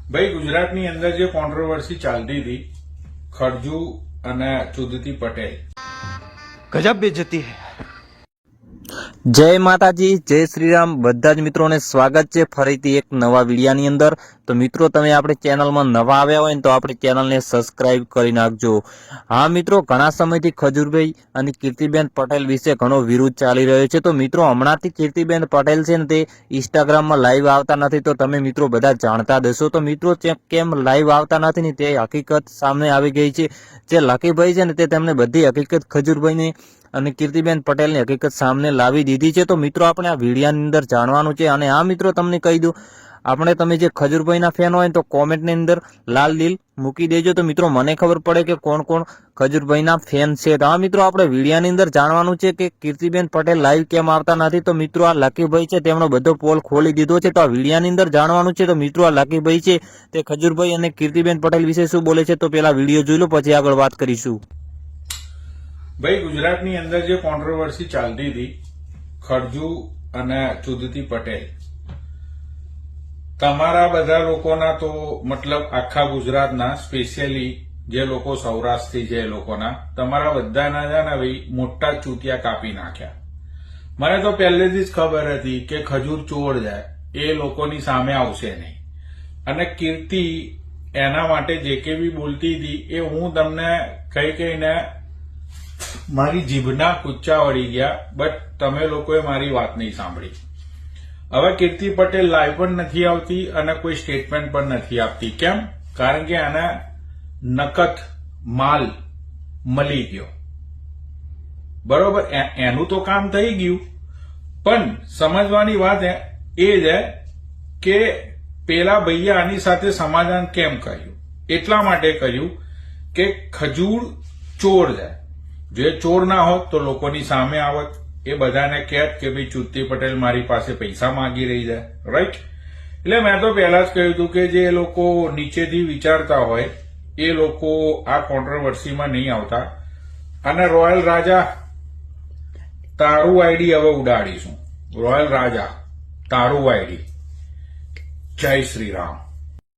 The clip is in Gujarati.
ભાઈ ગુજરાતની અંદર જે કોન્ટ્રોવર્સી ચાલતી હતી ખરજુ અને ચુદતી પટેલ, ગજબ બેइज्जती है। જય માતાજી, જય શ્રીરામ। બધા જ મિત્રોને સ્વાગત છે ફરીથી એક નવા વિડીયાની અંદર। તો મિત્રો, તમે આપણી ચેનલમાં નવા આવ્યા હોય ને તો આપણી ચેનલને સબસ્ક્રાઇબ કરી નાખજો। હા મિત્રો, ઘણા સમયથી ખજૂરભાઈ અને કીર્તિબેન પટેલ વિશે ઘણો વિરોધ ચાલી રહ્યો છે। તો મિત્રો, હમણાંથી કીર્તિબેન પટેલ છે ને તે ઇન્સ્ટાગ્રામમાં લાઈવ આવતા નથી, તો તમે મિત્રો બધા જાણતા દેશો। તો મિત્રો, કેમ લાઈવ આવતા નથી ને તે હકીકત સામે આવી ગઈ છે। જે લકીભાઈ છે ને તે તેમને બધી હકીકત ખજૂરભાઈને અને કીર્તિબેન પટેલની હકીકત સામે લાવી દીધી છે। તો મિત્રો, આપણે આ વિડીયાની અંદર જાણવાનું છે। અને આ મિત્રો, તમને કહી દઉં, આપણે તમે જે ખજૂરભાઈના ફેન હોય તો કોમેન્ટની અંદર લાલ દિલ મૂકી દેજો, તો મિત્રો મને ખબર પડે કે કોણ કોણ ખજૂરભાઈના ફેન છે। તો આ મિત્રો, આપણે વિડીયાની અંદર જાણવાનું છે કે કીર્તિબેન પટેલ લાઈવ કેમ આવતા નથી। તો મિત્રો, આ લકીભાઈ છે તેમનો બધો પોલ ખોલી દીધો છે। તો આ વિડીયાની અંદર જાણવાનું છે। તો મિત્રો, આ લકીભાઈ છે તે ખજૂરભાઈ અને કીર્તિબેન પટેલ વિશે શું બોલે છે, તો પેલા વિડીયો જોઈ લો, પછી આગળ વાત કરીશું। ભાઈ ગુજરાતની અંદર જે કોન્ટ્રોવર્સી ચાલતી હતી ખરજુ અને ચુદતી પટેલ, તમારા બધા લોકોના તો મતલબ આખા ગુજરાતના, સ્પેશિયલી જે લોકો સૌરાષ્ટ્રથી છે એ લોકોના, તમારા બધાના છે ને ભાઈ મોટા ચૂતિયા કાપી નાખ્યા। મને તો પહેલેથી જ ખબર હતી કે ખજૂર ચોર જાય એ લોકોની સામે આવશે નહીં, અને કીર્તિ એના માટે જે કે બી બોલતી હતી એ હું તમને કહીને મારી જીભના કુચ્ચા વળી ગયા, બટ તમે લોકોએ મારી વાત નહીં સાંભળી। હવે કીર્તિ પટેલ લાઈવ પણ નથી આવતી અને કોઈ સ્ટેટમેન્ટ પણ નથી આપતી। કેમ? કારણ કે આને નકદ માલ મળી ગયો, બરોબર? એનું તો કામ થઈ ગયું, પણ સમજવાની વાત એ છે કે પેલા ભૈયા આની સાથે સમાધાન કેમ કર્યું? એટલા માટે કર્યું કે ખજૂર ચોર જાય, જો ચોર ના હોત તો લોકોની સામે આવત, એ બધાને કહેત કે ભાઈ ચુદતી પટેલ મારી પાસે પૈસા માંગી રહી છે, રાઈટ? એટલે મેં તો પહેલા જ કહ્યું હતું કે જે લોકો નીચેથી વિચારતા હોય એ લોકો આ કોન્ટ્રોવર્સીમાં નહીં આવતા। અને રોયલ રાજા તારું આઈડી હવે ઉડાડીશું, રોયલ રાજા તારું આઈડી। જય શ્રી રામ।